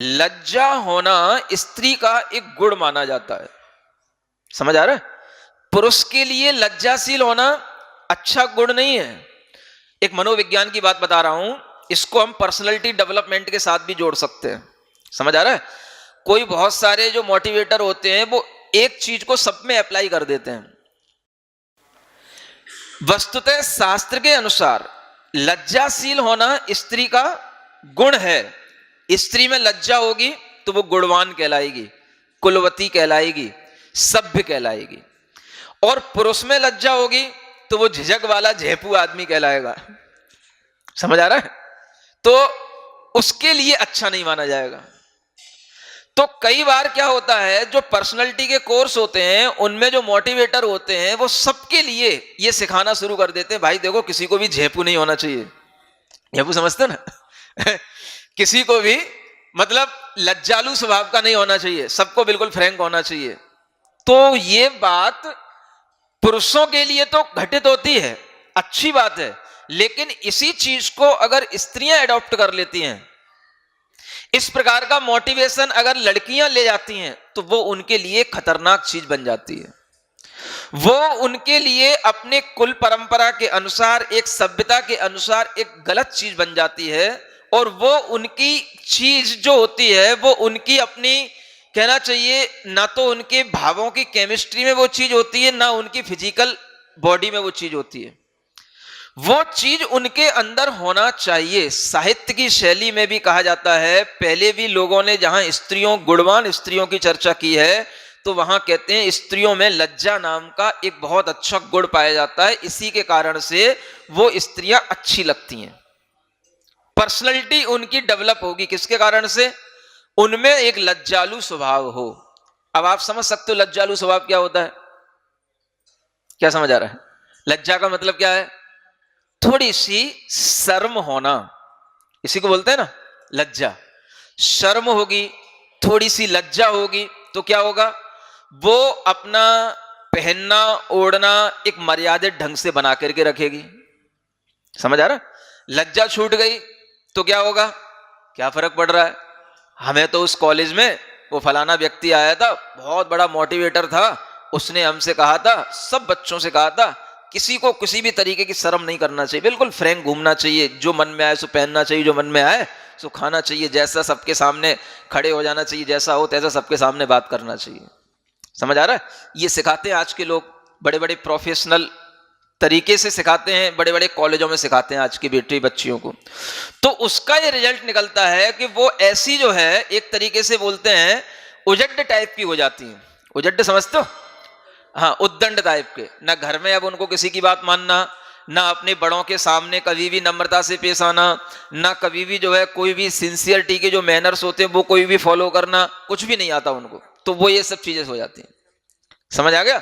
लज्जा होना स्त्री का एक गुण माना जाता है। समझ आ रहा है? पुरुष के लिए लज्जाशील होना अच्छा गुण नहीं है। एक मनोविज्ञान की बात बता रहा हूं, इसको हम पर्सनैलिटी डेवलपमेंट के साथ भी जोड़ सकते हैं। समझ आ रहा है? कोई बहुत सारे जो मोटिवेटर होते हैं वो एक चीज को सब में अप्लाई कर देते हैं। वस्तुतः शास्त्र के अनुसार लज्जाशील होना स्त्री का गुण है। स्त्री में लज्जा होगी तो वो गुणवान कहलाएगी, कुलवती कहलाएगी, सभ्य कहलाएगी। और पुरुष में लज्जा होगी तो वो झिझक वाला झेपू आदमी कहलाएगा। समझ आ रहा है? तो उसके लिए अच्छा नहीं माना जाएगा। तो कई बार क्या होता है, जो पर्सनालिटी के कोर्स होते हैं उनमें जो मोटिवेटर होते हैं वो सबके लिए ये सिखाना शुरू कर देते हैं, भाई देखो किसी को भी झेपू नहीं होना चाहिए। झेपू समझते ना? किसी को भी मतलब लज्जालू स्वभाव का नहीं होना चाहिए, सबको बिल्कुल फ्रैंक होना चाहिए। तो ये बात पुरुषों के लिए तो घटित होती है, अच्छी बात है, लेकिन इसी चीज को अगर स्त्रियां एडॉप्ट कर लेती हैं, इस प्रकार का मोटिवेशन अगर लड़कियां ले जाती हैं तो वो उनके लिए खतरनाक चीज बन जाती है। वो उनके लिए अपने कुल परंपरा के अनुसार, एक सभ्यता के अनुसार एक गलत चीज बन जाती है। और वो उनकी चीज जो होती है वो उनकी अपनी, कहना चाहिए, ना तो उनके भावों की केमिस्ट्री में वो चीज होती है, ना उनकी फिजिकल बॉडी में वो चीज होती है। वो चीज उनके अंदर होना चाहिए। साहित्य की शैली में भी कहा जाता है, पहले भी लोगों ने जहां स्त्रियों, गुणवान स्त्रियों की चर्चा की है तो वहां कहते हैं स्त्रियों में लज्जा नाम का एक बहुत अच्छा गुण पाया जाता है, इसी के कारण से वो स्त्रियां अच्छी लगती हैं। पर्सनैलिटी उनकी डेवलप होगी किसके कारण से? उनमें एक लज्जालू स्वभाव हो। अब आप समझ सकते हो लज्जालू स्वभाव क्या होता है? क्या समझ आ रहा है? लज्जा का मतलब क्या है? थोड़ी सी शर्म होना, इसी को बोलते हैं ना लज्जा। शर्म होगी, थोड़ी सी लज्जा होगी तो क्या होगा? वो अपना पहनना ओढ़ना एक मर्यादित ढंग से बना करके रखेगी। समझ आ रहा? लज्जा छूट गई तो क्या होगा? क्या फर्क पड़ रहा है? हमें तो उस कॉलेज में वो फलाना व्यक्ति आया था, बहुत बड़ा मोटिवेटर था, उसने हमसे कहा था, सब बच्चों से कहा था, किसी को किसी भी तरीके की शर्म नहीं करना चाहिए, बिल्कुल फ्रैंक घूमना चाहिए, जो मन में आए सो पहनना चाहिए, जो मन में आए सो खाना चाहिए, जैसा सबके सामने खड़े हो जाना चाहिए, जैसा हो तैसा सबके सामने बात करना चाहिए। समझ आ रहा है? ये सिखाते हैं आज के लोग, बड़े बड़े प्रोफेशनल तरीके से सिखाते हैं, बड़े बड़े कॉलेजों में सिखाते हैं आज की बेटी बच्चियों को। तो उसका ये रिजल्ट निकलता है कि वो ऐसी जो है, एक तरीके से बोलते हैं उजड्ड टाइप की हो जाती हैं। उजड्ड समझते हो? हाँ, उद्दंड टाइप के। ना घर में अब उनको किसी की बात मानना, ना अपने बड़ों के सामने कभी भी नम्रता से पेश आना, ना कभी भी जो है कोई भी सिंसियरिटी के जो मैनर्स होते हैं वो कोई भी फॉलो करना, कुछ भी नहीं आता उनको। तो वो ये सब चीजें हो जाती हैं। समझ आ गया?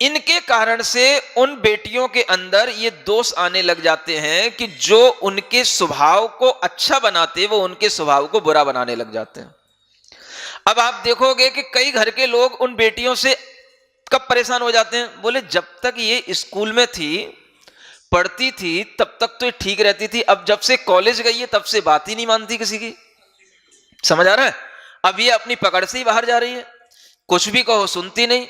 इनके कारण से उन बेटियों के अंदर ये दोष आने लग जाते हैं कि जो उनके स्वभाव को अच्छा बनाते वो उनके स्वभाव को बुरा बनाने लग जाते हैं। अब आप देखोगे कि कई घर के लोग उन बेटियों से कब परेशान हो जाते हैं? बोले जब तक ये स्कूल में थी, पढ़ती थी, तब तक तो ये ठीक रहती थी, अब जब से कॉलेज गई है तब से बात ही नहीं मानती किसी की। समझ आ रहा है? अब ये अपनी पकड़ से ही बाहर जा रही है, कुछ भी कहो सुनती नहीं,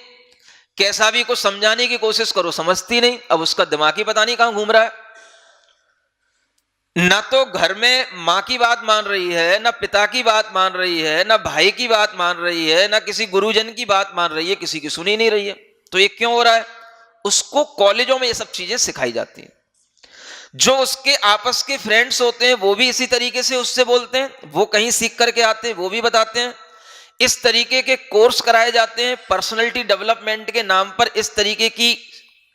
कैसा भी कुछ समझाने की कोशिश करो समझती नहीं। अब उसका दिमाग ही पता नहीं कहां घूम रहा है। ना तो घर में मां की बात मान रही है, ना पिता की बात मान रही है, ना भाई की बात मान रही है, ना किसी गुरुजन की बात मान रही है, किसी की सुनी नहीं रही है। तो ये क्यों हो रहा है? उसको कॉलेजों में ये सब चीजें सिखाई जाती हैं। जो उसके आपस के फ्रेंड्स होते हैं वो भी इसी तरीके से उससे बोलते हैं, वो कहीं सीख करके आते हैं, वो भी बताते हैं। इस तरीके के कोर्स कराए जाते हैं, पर्सनालिटी डेवलपमेंट के नाम पर इस तरीके की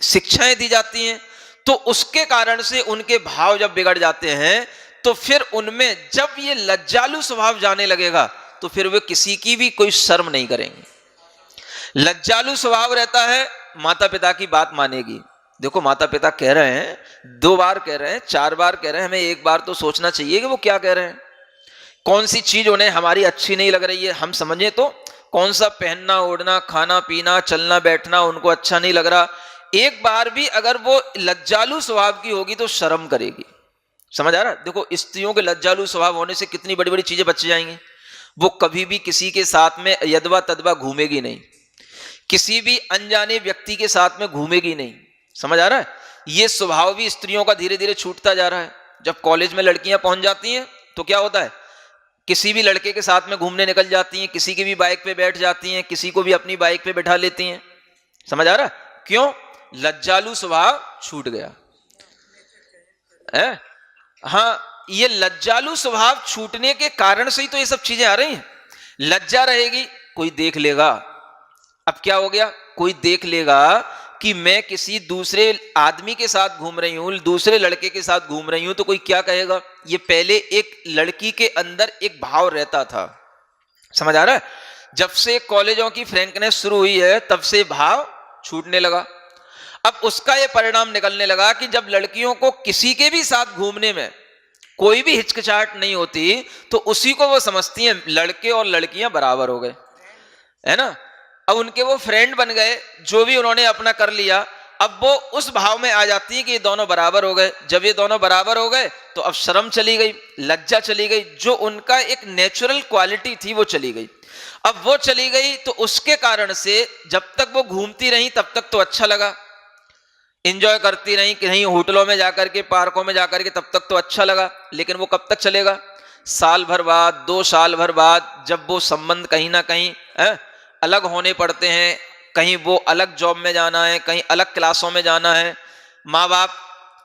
शिक्षाएं दी जाती हैं। तो उसके कारण से उनके भाव जब बिगड़ जाते हैं तो फिर उनमें जब ये लज्जालू स्वभाव जाने लगेगा तो फिर वे किसी की भी कोई शर्म नहीं करेंगे। लज्जालू स्वभाव रहता है, माता पिता की बात मानेगी। देखो माता पिता कह रहे हैं, 2 बार कह रहे हैं, 4 बार कह रहे हैं, हमें एक बार तो सोचना चाहिए कि वो क्या कह रहे हैं। कौन सी चीज उन्हें हमारी अच्छी नहीं लग रही है, हम समझे तो कौन सा पहनना ओढ़ना, खाना पीना, चलना बैठना उनको अच्छा नहीं लग रहा, एक बार भी अगर वो लज्जालू स्वभाव की होगी तो शर्म करेगी। समझ आ रहा? देखो स्त्रियों के लज्जालू स्वभाव होने से कितनी बड़ी बड़ी चीजें बच जाएंगी। वो कभी भी किसी के साथ में यदवा तदवा घूमेगी नहीं, किसी भी अनजाने व्यक्ति के साथ में घूमेगी नहीं। समझ आ रहा है? ये स्वभाव भी स्त्रियों का धीरे धीरे छूटता जा रहा है। जब कॉलेज में लड़कियां पहुंच जाती हैं तो क्या होता है, किसी भी लड़के के साथ में घूमने निकल जाती हैं, किसी की भी बाइक पे बैठ जाती हैं, किसी को भी अपनी बाइक पे बैठा लेती हैं। समझ आ रहा है? क्यों? लज्जालु स्वभाव छूट गया है। हाँ, ये लज्जालु स्वभाव छूटने के कारण से ही तो ये सब चीजें आ रही हैं। लज्जा रहेगी, कोई देख लेगा। अब क्या हो गया, कोई देख लेगा कि मैं किसी दूसरे आदमी के साथ घूम रही हूं, दूसरे लड़के के साथ घूम रही हूं, तो कोई क्या कहेगा। ये पहले एक लड़की के अंदर एक भाव रहता था। समझ आ रहा है? जब से कॉलेजों की फ्रैंकनेस शुरू हुई है तब से भाव छूटने लगा। अब उसका ये परिणाम निकलने लगा कि जब लड़कियों को किसी के भी साथ घूमने में कोई भी हिचकिचाहट नहीं होती तो उसी को वो समझती हैं लड़के और लड़कियां बराबर हो गए, है ना। अब उनके वो फ्रेंड बन गए, जो भी उन्होंने अपना कर लिया, अब वो उस भाव में आ जाती है कि ये दोनों बराबर हो गए। जब ये दोनों बराबर हो गए तो अब शर्म चली गई, लज्जा चली गई, जो उनका एक नेचुरल क्वालिटी थी वो चली गई। अब वो चली गई तो उसके कारण से जब तक वो घूमती रही तब तक तो अच्छा लगा, एंजॉय करती रही, कहीं होटलों में जाकर के, पार्कों में जाकर के, तब तक तो अच्छा लगा। लेकिन वो कब तक चलेगा? साल भर बाद, 2 साल भर बाद, जब वो संबंध कहीं ना कहीं अलग होने पड़ते हैं, कहीं वो अलग जॉब में जाना है, कहीं अलग क्लासों में जाना है, माँ बाप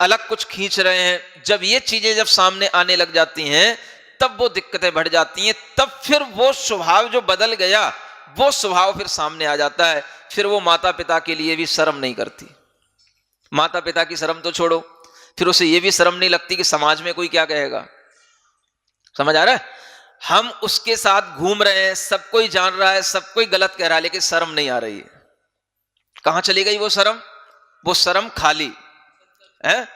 अलग कुछ खींच रहे हैं, जब ये चीजें जब सामने आने लग जाती हैं तब वो दिक्कतें बढ़ जाती हैं। तब फिर वो स्वभाव जो बदल गया वो स्वभाव फिर सामने आ जाता है। फिर वो माता पिता के लिए भी शर्म नहीं करती। माता पिता की शर्म तो छोड़ो, फिर उसे ये भी शर्म नहीं लगती कि समाज में कोई क्या कहेगा। समझ आ रहा है? हम उसके साथ घूम रहे हैं, सब कोई जान रहा है, सब कोई गलत कह रहा है, लेकिन शर्म नहीं आ रही है। कहां चली गई वो शर्म? वो शर्म खाली है।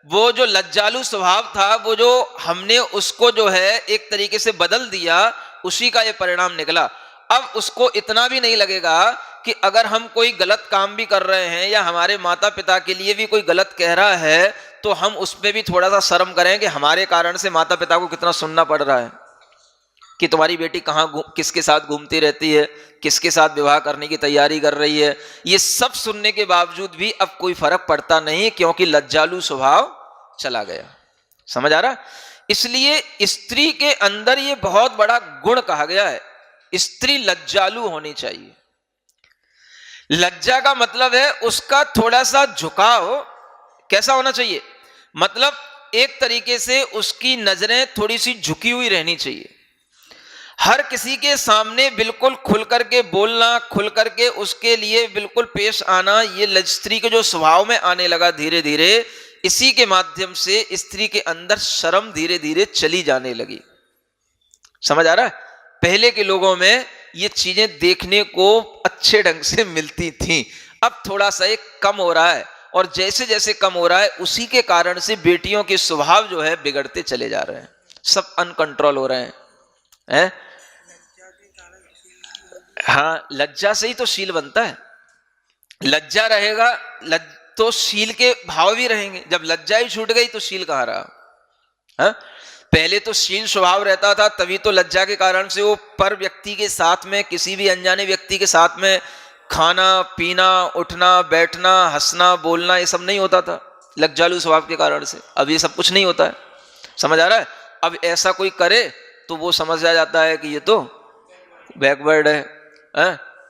वो जो लज्जालु स्वभाव था, वो जो हमने उसको जो है एक तरीके से बदल दिया, उसी का ये परिणाम निकला। अब उसको इतना भी नहीं लगेगा कि अगर हम कोई गलत काम भी कर रहे हैं या हमारे माता पिता के लिए भी कोई गलत कह रहा है तो हम उसमें भी थोड़ा सा शर्म करें कि हमारे कारण से माता पिता को कितना सुनना पड़ रहा है कि तुम्हारी बेटी कहाँ किसके साथ घूमती रहती है, किसके साथ विवाह करने की तैयारी कर रही है। ये सब सुनने के बावजूद भी अब कोई फर्क पड़ता नहीं, क्योंकि लज्जालु स्वभाव चला गया। समझ आ रहा? इसलिए स्त्री के अंदर ये बहुत बड़ा गुण कहा गया है, स्त्री लज्जालु होनी चाहिए। लज्जा का मतलब है उसका थोड़ा सा झुकाव कैसा होना चाहिए, मतलब एक तरीके से उसकी नजरें थोड़ी सी झुकी हुई रहनी चाहिए। हर किसी के सामने बिल्कुल खुल करके बोलना, खुल करके उसके लिए बिल्कुल पेश आना, ये स्त्री के जो स्वभाव में आने लगा धीरे धीरे, इसी के माध्यम से स्त्री के अंदर शर्म धीरे धीरे चली जाने लगी। समझ आ रहा है? पहले के लोगों में ये चीजें देखने को अच्छे ढंग से मिलती थीं, अब थोड़ा सा एक कम हो रहा है, और जैसे जैसे कम हो रहा है उसी के कारण से बेटियों के स्वभाव जो है बिगड़ते चले जा रहे हैं, सब अनकंट्रोल हो रहे हैं। हाँ, लज्जा से ही तो शील बनता है। लज्जा रहेगा तो शील के भाव भी रहेंगे। जब लज्जा ही छूट गई तो शील कहाँ रहा? हाँ? पहले तो शील स्वभाव रहता था, तभी तो लज्जा के कारण से वो पर व्यक्ति के साथ में, किसी भी अनजाने व्यक्ति के साथ में खाना पीना, उठना बैठना, हंसना बोलना, ये सब नहीं होता था लज्जालु स्वभाव के कारण से। अब ये सब कुछ नहीं होता है। समझ आ रहा है? अब ऐसा कोई करे तो वो समझ आ जाता है कि ये तो बैकवर्ड है,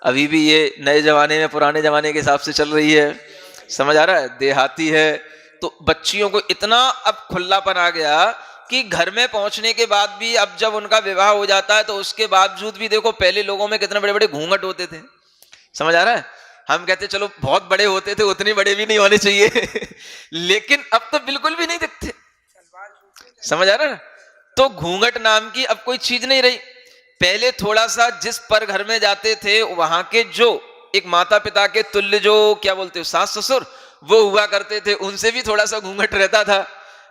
अभी भी ये नए जमाने में पुराने जमाने के हिसाब से चल रही है। समझ आ रहा है? देहाती है। तो बच्चियों को इतना अब खुल्लापन आ गया कि घर में पहुंचने के बाद भी, अब जब उनका विवाह हो जाता है तो उसके बावजूद भी देखो, पहले लोगों में कितने बड़े बड़े घूंघट होते थे। समझ आ रहा है? हम कहते चलो बहुत बड़े होते थे, उतने बड़े भी नहीं होने चाहिए लेकिन अब तो बिल्कुल भी नहीं दिखते। समझ आ रहा है? तो घूंघट नाम की अब कोई चीज नहीं रही। पहले थोड़ा सा जिस पर घर में जाते थे वहां के जो एक माता पिता के तुल्य, जो क्या बोलते हो, सास ससुर, वो हुआ करते थे, उनसे भी थोड़ा सा घूंघट रहता था,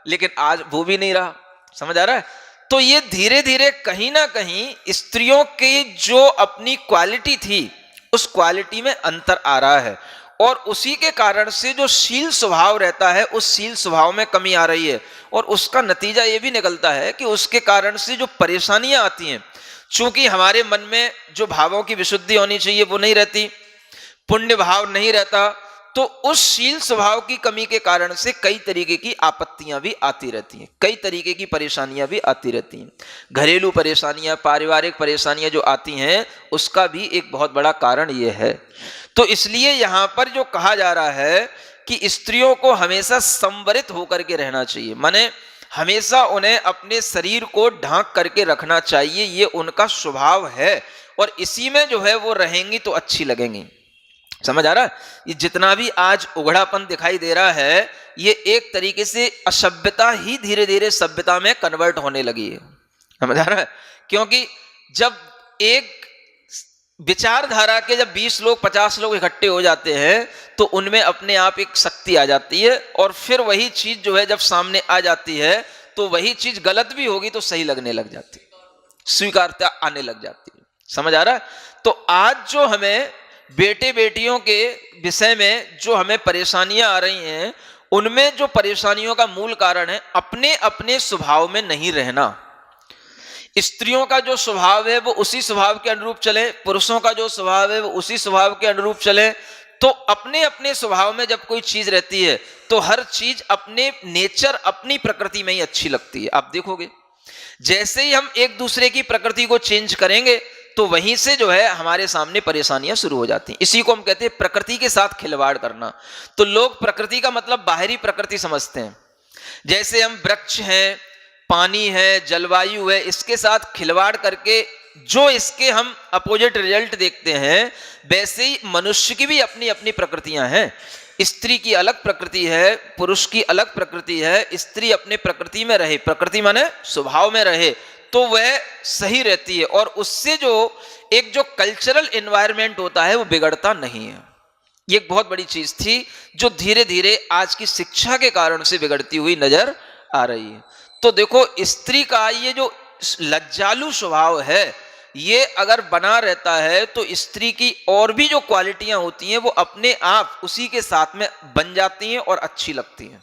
लेकिन आज वो भी नहीं रहा। समझ आ रहा है? तो ये धीरे धीरे कहीं ना कहीं स्त्रियों की जो अपनी क्वालिटी थी उस क्वालिटी में अंतर आ रहा है, और उसी के कारण से जो शील स्वभाव रहता है उस शील स्वभाव में कमी आ रही है। और उसका नतीजा ये भी निकलता है कि उसके कारण से जो परेशानियां आती हैं, चूंकि हमारे मन में जो भावों की विशुद्धि होनी चाहिए वो नहीं रहती, पुण्य भाव नहीं रहता, तो उस शील स्वभाव की कमी के कारण से कई तरीके की आपत्तियां भी आती रहती हैं, कई तरीके की परेशानियां भी आती रहती हैं। घरेलू परेशानियां, पारिवारिक परेशानियां जो आती हैं, उसका भी एक बहुत बड़ा कारण ये है। तो इसलिए यहां पर जो कहा जा रहा है कि स्त्रियों को हमेशा संवरित होकर के रहना चाहिए, माने हमेशा उन्हें अपने शरीर को ढांक करके रखना चाहिए, ये उनका स्वभाव है, और इसी में जो है वो रहेंगी तो अच्छी लगेंगी। समझ आ रहा है? ये जितना भी आज उघड़ापन दिखाई दे रहा है, ये एक तरीके से असभ्यता ही धीरे धीरे सभ्यता में कन्वर्ट होने लगी है। समझ आ रहा है? क्योंकि जब एक विचारधारा के जब 20 लोग 50 लोग इकट्ठे हो जाते हैं, तो उनमें अपने आप एक शक्ति आ जाती है, और फिर वही चीज जो है जब सामने आ जाती है, तो वही चीज गलत भी होगी तो सही लगने लग जाती है, स्वीकारता आने लग जाती है। समझ आ रहा है? तो आज जो हमें बेटे बेटियों के विषय में जो हमें परेशानियां आ रही हैं, उनमें जो परेशानियों का मूल कारण है अपने अपने स्वभाव में नहीं रहना। स्त्रियों का जो स्वभाव है वो उसी स्वभाव के अनुरूप चले, पुरुषों का जो स्वभाव है वो उसी स्वभाव के अनुरूप चले। तो अपने अपने स्वभाव में जब कोई चीज रहती है, तो हर चीज अपने नेचर, अपनी प्रकृति में ही अच्छी लगती है। आप देखोगे जैसे ही हम एक दूसरे की प्रकृति को चेंज करेंगे, तो वहीं से जो है हमारे सामने परेशानियां शुरू हो जाती हैं। इसी को हम कहते हैं प्रकृति के साथ खिलवाड़ करना। तो लोग प्रकृति का मतलब बाहरी प्रकृति समझते हैं। जैसे हम वृक्ष हैं, पानी है, जलवायु है, इसके साथ खिलवाड़ करके जो इसके हम अपोजिट रिजल्ट देखते हैं, वैसे ही मनुष्य की भी अपनी अपनी प्रकृतियां हैं। स्त्री की अलग प्रकृति है, पुरुष की अलग प्रकृति है। स्त्री अपने प्रकृति में रहे, प्रकृति माने स्वभाव में रहे, तो वह सही रहती है, और उससे जो एक जो कल्चरल एनवायरनमेंट होता है वो बिगड़ता नहीं है। ये एक बहुत बड़ी चीज थी जो धीरे धीरे आज की शिक्षा के कारण से बिगड़ती हुई नजर आ रही है। तो देखो, स्त्री का ये जो लज्जालु स्वभाव है, ये अगर बना रहता है, तो स्त्री की और भी जो क्वालिटियां होती हैं वो अपने आप उसी के साथ में बन जाती हैं और अच्छी लगती हैं।